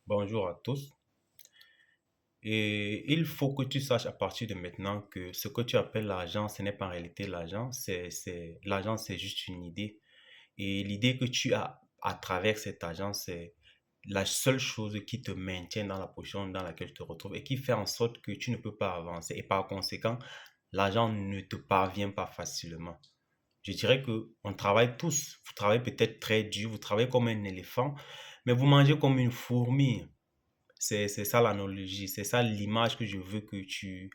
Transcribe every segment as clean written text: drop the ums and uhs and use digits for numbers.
Bonjour à tous. Et il faut que tu saches à partir de maintenant que ce que tu appelles l'argent, ce n'est pas en réalité l'argent, l'argent, c'est juste une idée. Et l'idée que tu as à travers cet argent, c'est la seule chose qui te maintient dans la position dans laquelle tu te retrouves et qui fait en sorte que tu ne peux pas avancer. Et par conséquent, l'argent ne te parvient pas facilement. Je dirais que on travaille tous. Vous travaillez peut-être très dur, vous travaillez comme un éléphant, mais vous mangez comme une fourmi. C'est ça l'analogie, c'est ça l'image que je veux que tu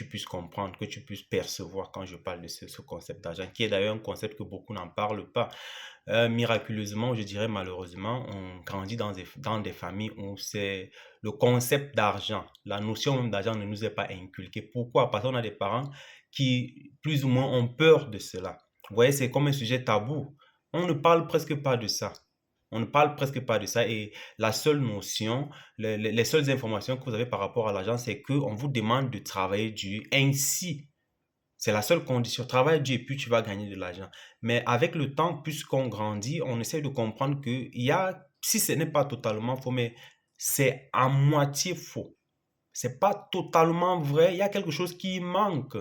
puisses comprendre, que tu puisses percevoir quand je parle de ce concept d'argent, qui est d'ailleurs un concept que beaucoup n'en parlent pas. Miraculeusement, je dirais malheureusement, on grandit dans des familles où c'est le concept d'argent, la notion même d'argent ne nous est pas inculquée. Pourquoi? Parce qu'on a des parents qui, plus ou moins, ont peur de cela. Vous voyez, c'est comme un sujet tabou. On ne parle presque pas de ça. On ne parle presque pas de ça et la seule notion, les seules informations que vous avez par rapport à l'argent, c'est qu'on vous demande de travailler dur. Ainsi, c'est la seule condition. Travaille dur et puis tu vas gagner de l'argent. Mais avec le temps, puisqu'on grandit, on essaie de comprendre que il y a, si ce n'est pas totalement faux, mais c'est à moitié faux. C'est pas totalement vrai. Il y a quelque chose qui manque.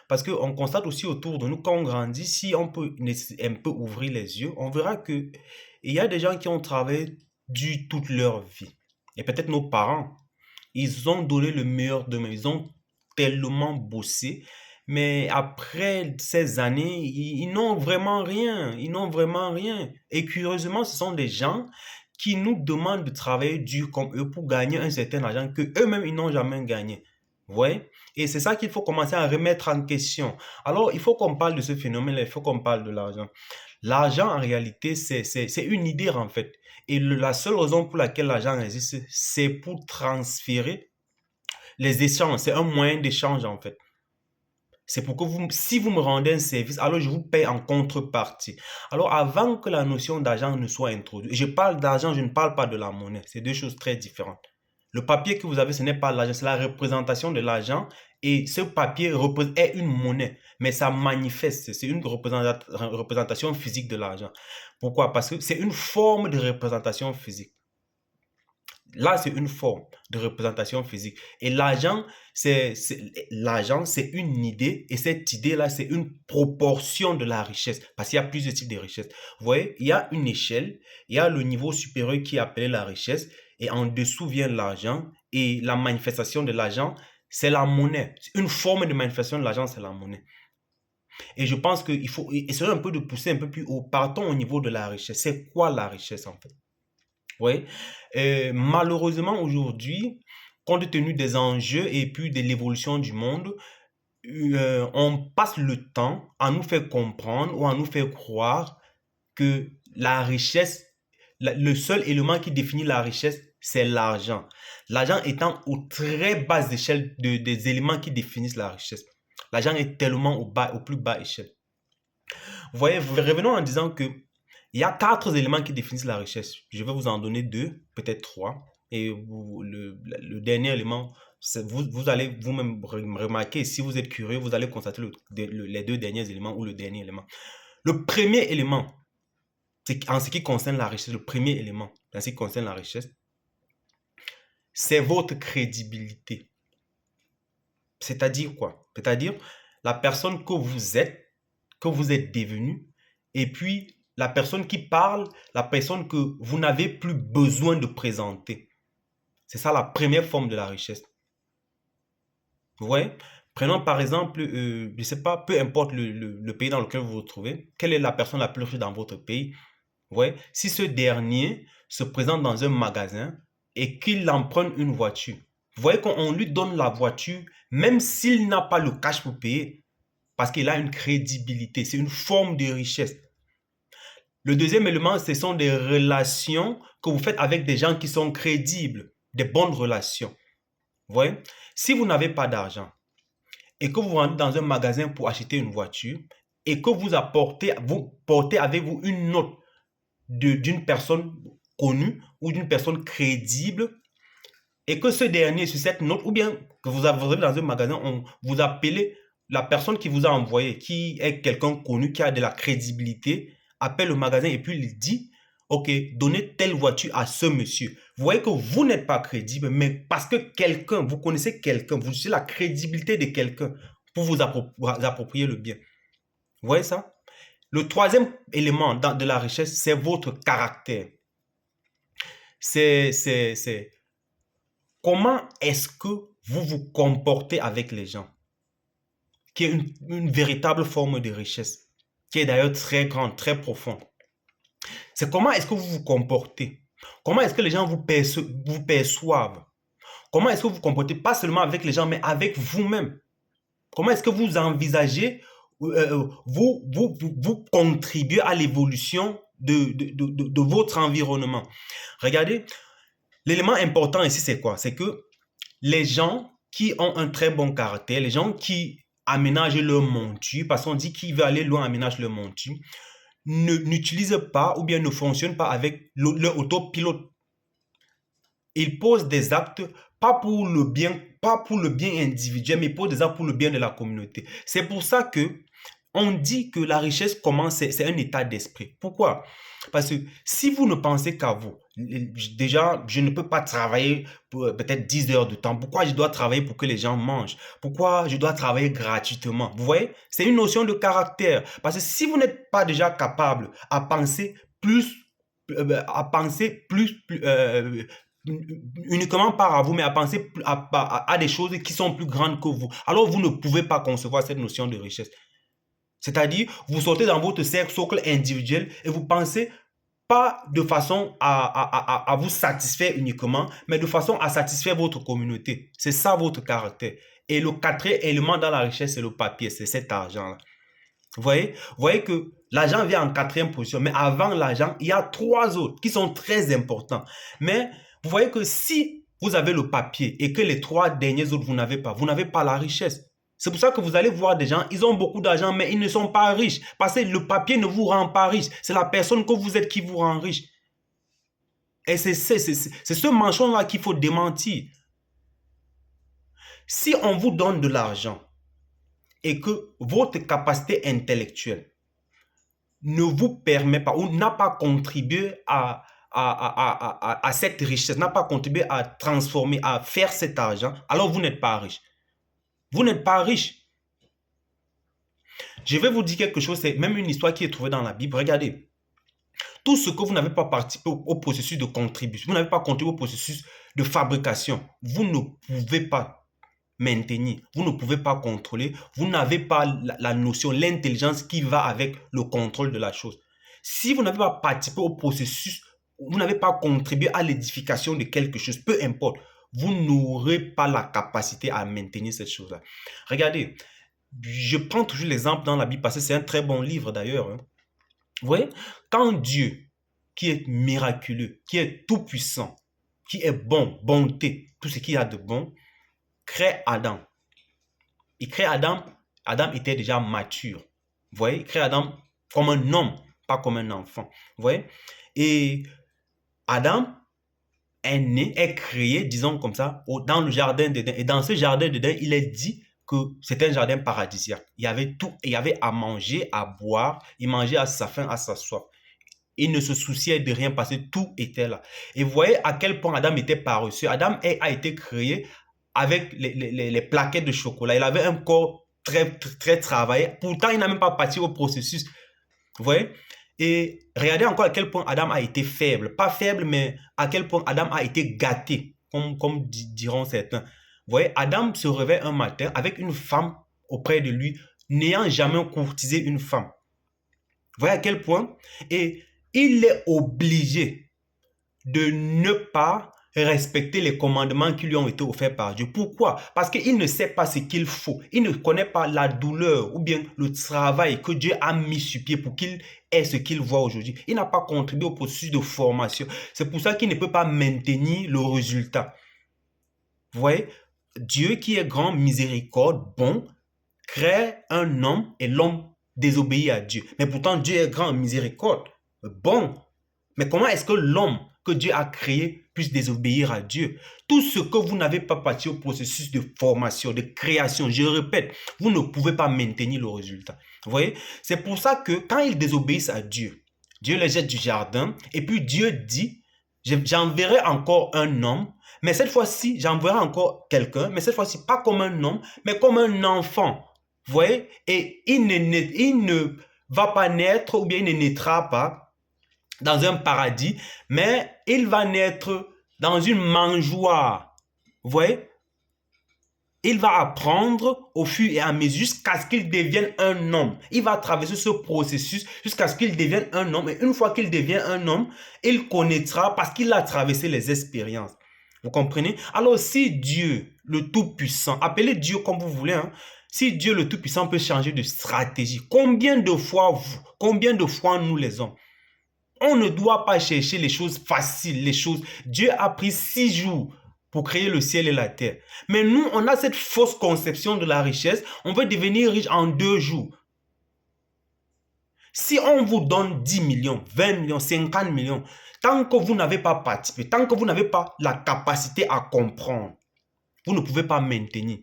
Parce qu'on constate aussi autour de nous, quand on grandit, si on peut un peu ouvrir les yeux, on verra que il y a des gens qui ont travaillé dur toute leur vie. Et peut-être nos parents, ils ont donné le meilleur d'eux-mêmes, ils ont tellement bossé, mais après ces années, ils n'ont vraiment rien, ils n'ont vraiment rien. Et curieusement, ce sont des gens qui nous demandent de travailler dur comme eux pour gagner un certain argent que eux-mêmes, ils n'ont jamais gagné. Vous voyez? Et c'est ça qu'il faut commencer à remettre en question. Alors, il faut qu'on parle de ce phénomène-là, il faut qu'on parle de l'argent. L'argent, en réalité, c'est une idée, en fait. Et la seule raison pour laquelle l'argent existe, c'est pour transférer les échanges. C'est un moyen d'échange, en fait. C'est pour que vous, si vous me rendez un service, alors je vous paye en contrepartie. Alors, avant que la notion d'argent ne soit introduite, je parle d'argent, je ne parle pas de la monnaie. C'est deux choses très différentes. Le papier que vous avez, ce n'est pas l'argent, c'est la représentation de l'argent. Et ce papier est une monnaie, mais ça manifeste, c'est une représentation physique de l'argent. Pourquoi? Parce que c'est une forme de représentation physique. Là, c'est une forme de représentation physique. Et l'argent, c'est une idée. Et cette idée-là, c'est une proportion de la richesse. Parce qu'il y a plusieurs types de richesse. Vous voyez, il y a une échelle. Il y a le niveau supérieur qui est appelé la richesse. Et en dessous vient l'argent. Et la manifestation de l'argent, c'est la monnaie. Une forme de manifestation de l'argent, c'est la monnaie. Et je pense qu'il faut essayer un peu de pousser un peu plus haut. Partons au niveau de la richesse. C'est quoi la richesse, en fait? Oui. Malheureusement, aujourd'hui, compte tenu des enjeux et puis de l'évolution du monde, on passe le temps à nous faire comprendre ou à nous faire croire que la richesse, le seul élément qui définit la richesse, c'est l'argent. L'argent étant aux très basses échelles des éléments qui définissent la richesse. L'argent est tellement au plus bas échelle. Vous voyez, revenons en disant que il y a quatre éléments qui définissent la richesse. Je vais vous en donner deux, peut-être trois. Et le dernier élément, vous allez vous-même remarquer, si vous êtes curieux, vous allez constater les deux derniers éléments ou le dernier élément. Le premier élément, en ce qui concerne la richesse, le premier élément, en ce qui concerne la richesse, c'est votre crédibilité. C'est-à-dire quoi? C'est-à-dire la personne que vous êtes devenu, et puis la personne qui parle, la personne que vous n'avez plus besoin de présenter. C'est ça la première forme de la richesse. Vous voyez? Prenons par exemple, je ne sais pas, peu importe le pays dans lequel vous vous trouvez, quelle est la personne la plus riche dans votre pays? Vous voyez? Si ce dernier se présente dans un magasin et qu'il emprunte une voiture, vous voyez qu'on lui donne la voiture, même s'il n'a pas le cash pour payer, parce qu'il a une crédibilité. C'est une forme de richesse. Le deuxième élément, ce sont des relations que vous faites avec des gens qui sont crédibles, des bonnes relations. Vous voyez? Si vous n'avez pas d'argent et que vous rentrez dans un magasin pour acheter une voiture et que vous portez avec vous une note d'une personne connue ou d'une personne crédible et que ce dernier, sur cette note, ou bien que vous arrivez dans un magasin, vous appelez la personne qui vous a envoyé, qui est quelqu'un connu, qui a de la crédibilité, appelle le magasin et puis il dit, ok, donnez telle voiture à ce monsieur. Vous voyez que vous n'êtes pas crédible, mais parce que quelqu'un, vous connaissez quelqu'un, vous avez la crédibilité de quelqu'un pour vous approprier le bien. Vous voyez ça? Le troisième élément de la richesse, c'est votre caractère. C'est comment est-ce que vous vous comportez avec les gens, qui est une véritable forme de richesse, qui est d'ailleurs très grande, très profonde. C'est comment est-ce que vous vous comportez. Comment est-ce que les gens vous perçoivent. Comment est-ce que vous vous comportez, pas seulement avec les gens, mais avec vous-même. Comment est-ce que vous envisagez, vous contribuez à l'évolution de votre environnement. Regardez, l'élément important ici, c'est quoi? C'est que les gens qui ont un très bon caractère, les gens qui aménagent leur monture, parce qu'on dit qu'il veut aller loin, aménage leur monture, n'utilisent pas ou bien ne fonctionnent pas avec leur autopilote. Ils posent des actes pas pour le bien individuel, mais pour des actes pour le bien de la communauté. C'est pour ça que on dit que la richesse commence, c'est un état d'esprit. Pourquoi? Parce que si vous ne pensez qu'à vous, déjà, je ne peux pas travailler pour peut-être 10 heures de temps. Pourquoi je dois travailler pour que les gens mangent? Pourquoi je dois travailler gratuitement? Vous voyez? C'est une notion de caractère. Parce que si vous n'êtes pas déjà capable à penser uniquement par vous, mais à penser à des choses qui sont plus grandes que vous, alors vous ne pouvez pas concevoir cette notion de richesse. C'est-à-dire, vous sortez dans votre cercle individuel et vous pensez pas de façon à vous satisfaire uniquement, mais de façon à satisfaire votre communauté. C'est ça votre caractère. Et le quatrième élément dans la richesse, c'est le papier, c'est cet argent-là. Vous voyez que l'argent vient en quatrième position, mais avant l'argent, il y a trois autres qui sont très importants. Mais vous voyez que si vous avez le papier et que les trois derniers autres, vous n'avez pas la richesse. C'est pour ça que vous allez voir des gens, ils ont beaucoup d'argent, mais ils ne sont pas riches. Parce que le papier ne vous rend pas riche. C'est la personne que vous êtes qui vous rend riche. Et c'est ce manchon-là qu'il faut démentir. Si on vous donne de l'argent et que votre capacité intellectuelle ne vous permet pas ou n'a pas contribué à cette richesse, n'a pas contribué à transformer, à faire cet argent, alors vous n'êtes pas riche. Vous n'êtes pas riche. Je vais vous dire quelque chose, c'est même une histoire qui est trouvée dans la Bible. Regardez, tout ce que vous n'avez pas participé au processus de contribution, vous n'avez pas contribué au processus de fabrication, vous ne pouvez pas maintenir, vous ne pouvez pas contrôler, vous n'avez pas la notion, l'intelligence qui va avec le contrôle de la chose. Si vous n'avez pas participé au processus, vous n'avez pas contribué à l'édification de quelque chose, peu importe, vous n'aurez pas la capacité à maintenir cette chose-là. Regardez, je prends toujours l'exemple dans la Bible parce que c'est un très bon livre d'ailleurs. Vous voyez, quand Dieu, qui est miraculeux, qui est tout-puissant, qui est bon, bonté, tout ce qu'il y a de bon, crée Adam. Il crée Adam, Adam était déjà mature. Vous voyez, il crée Adam comme un homme, pas comme un enfant. Vous voyez, et Adam est né, est créé, disons comme ça, dans le jardin d'Éden. Et dans ce jardin d'Éden, il est dit que c'était un jardin paradisiaque. Il y avait tout, il y avait à manger, à boire, il mangeait à sa faim, à sa soif. Il ne se souciait de rien parce que tout était là. Et vous voyez à quel point Adam était paresseux. Adam a été créé avec les plaquettes de chocolat. Il avait un corps très travaillé. Pourtant, il n'a même pas participé au processus. Vous voyez? Et regardez encore à quel point Adam a été faible. Pas faible, mais à quel point Adam a été gâté, comme diront certains. Vous voyez, Adam se réveille un matin avec une femme auprès de lui, n'ayant jamais courtisé une femme. Vous voyez à quel point? Et il est obligé de ne pas respecter les commandements qui lui ont été offerts par Dieu. Pourquoi? Parce qu'il ne sait pas ce qu'il faut. Il ne connaît pas la douleur ou bien le travail que Dieu a mis sur pied pour qu'il ait ce qu'il voit aujourd'hui. Il n'a pas contribué au processus de formation. C'est pour ça qu'il ne peut pas maintenir le résultat. Vous voyez? Dieu qui est grand, miséricorde, bon, crée un homme et l'homme désobéit à Dieu. Mais pourtant, Dieu est grand, miséricorde, bon. Mais comment est-ce que l'homme que Dieu a créé puisse désobéir à Dieu? Tout ce que vous n'avez pas participé au processus de formation, de création, je répète, vous ne pouvez pas maintenir le résultat. Vous voyez? C'est pour ça que quand ils désobéissent à Dieu, Dieu les jette du jardin. Et puis Dieu dit, j'enverrai encore un homme, mais cette fois-ci, j'enverrai encore quelqu'un, mais cette fois-ci, pas comme un homme, mais comme un enfant. Vous voyez? Et il ne va pas naître, ou bien il ne naîtra pas dans un paradis, mais il va naître dans une mangeoire. Vous voyez? Il va apprendre au fur et à mesure jusqu'à ce qu'il devienne un homme. Il va traverser ce processus jusqu'à ce qu'il devienne un homme. Et une fois qu'il devient un homme, il connaîtra parce qu'il a traversé les expériences. Vous comprenez? Alors si Dieu, le Tout-Puissant, appelez Dieu comme vous voulez, hein, si Dieu, le Tout-Puissant, peut changer de stratégie, combien de fois nous les hommes, on ne doit pas chercher les choses faciles, les choses. Dieu a pris 6 jours pour créer le ciel et la terre. Mais nous, on a cette fausse conception de la richesse. On veut devenir riche en 2 jours. Si on vous donne 10 millions, 20 millions, 50 millions, tant que vous n'avez pas participé, tant que vous n'avez pas la capacité à comprendre, vous ne pouvez pas maintenir.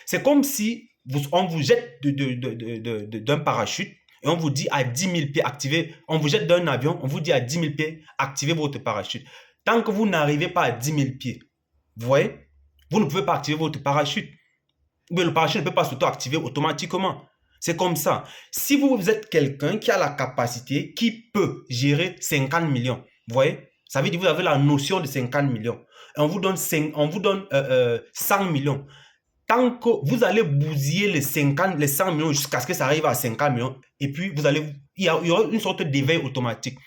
C'est comme si on vous jette d'un parachute et on vous dit à 10 000 pieds, activez, on vous jette d'un avion, on vous dit à 10 000 pieds, activez votre parachute. Tant que vous n'arrivez pas à 10 000 pieds, vous voyez, vous ne pouvez pas activer votre parachute. Mais le parachute ne peut pas s'auto-activer automatiquement. C'est comme ça. Si vous êtes quelqu'un qui a la capacité, qui peut gérer 50 millions, vous voyez, ça veut dire que vous avez la notion de 50 millions. Et on vous donne 100 millions. Tant que vous allez bousiller les 100 millions jusqu'à ce que ça arrive à 50 millions, et puis il y aura une sorte d'éveil automatique.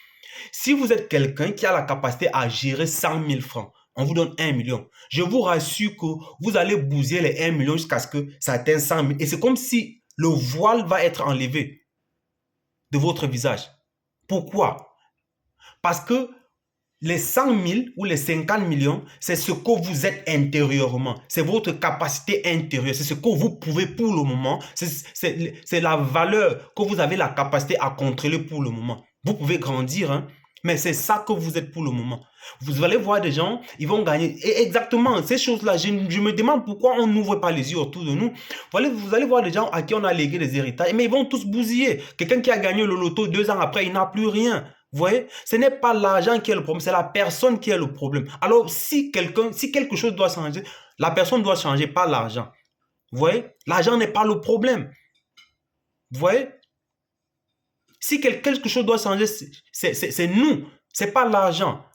Si vous êtes quelqu'un qui a la capacité à gérer 100 000 francs, on vous donne 1 million. Je vous rassure que vous allez bousiller les 1 million jusqu'à ce que ça atteigne 100 000. Et c'est comme si le voile va être enlevé de votre visage. Pourquoi? Parce que les 100 000 ou les 50 millions, c'est ce que vous êtes intérieurement. C'est votre capacité intérieure. C'est ce que vous pouvez pour le moment. C'est la valeur que vous avez la capacité à contrôler pour le moment. Vous pouvez grandir, hein, mais c'est ça que vous êtes pour le moment. Vous allez voir des gens, ils vont gagner. Et exactement, ces choses-là, je me demande pourquoi on n'ouvre pas les yeux autour de nous. Vous allez voir des gens à qui on a légué des héritages, mais ils vont tous bousiller. Quelqu'un qui a gagné le loto 2 ans après, il n'a plus rien. Vous voyez, ce n'est pas l'argent qui est le problème, c'est la personne qui est le problème. Alors, si quelque chose doit changer, la personne doit changer, pas l'argent. Vous voyez, l'argent n'est pas le problème. Vous voyez, si quelque chose doit changer, c'est nous, c'est pas l'argent.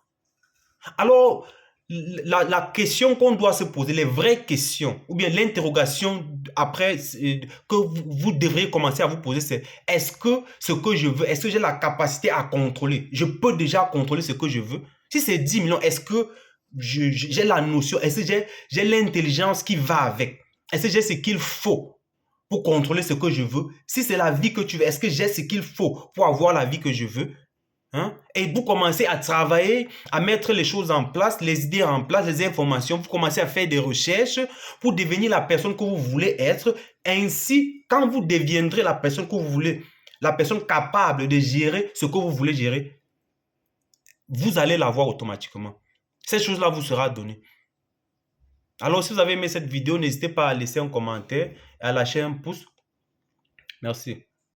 Alors, la question qu'on doit se poser, les vraies questions, ou bien l'interrogation après que vous devrez commencer à vous poser, c'est est-ce que ce que je veux, est-ce que j'ai la capacité à contrôler? Je peux déjà contrôler ce que je veux? Si c'est 10 millions, est-ce que j'ai la notion, est-ce que j'ai l'intelligence qui va avec? Est-ce que j'ai ce qu'il faut pour contrôler ce que je veux? Si c'est la vie que tu veux, est-ce que j'ai ce qu'il faut pour avoir la vie que je veux? Hein? Et vous commencez à travailler, à mettre les choses en place, les idées en place, les informations, vous commencez à faire des recherches pour devenir la personne que vous voulez être. Ainsi, quand vous deviendrez la personne que vous voulez, la personne capable de gérer ce que vous voulez gérer, vous allez l'avoir automatiquement. Cette chose-là vous sera donnée. Alors, si vous avez aimé cette vidéo, n'hésitez pas à laisser un commentaire et à lâcher un pouce. Merci.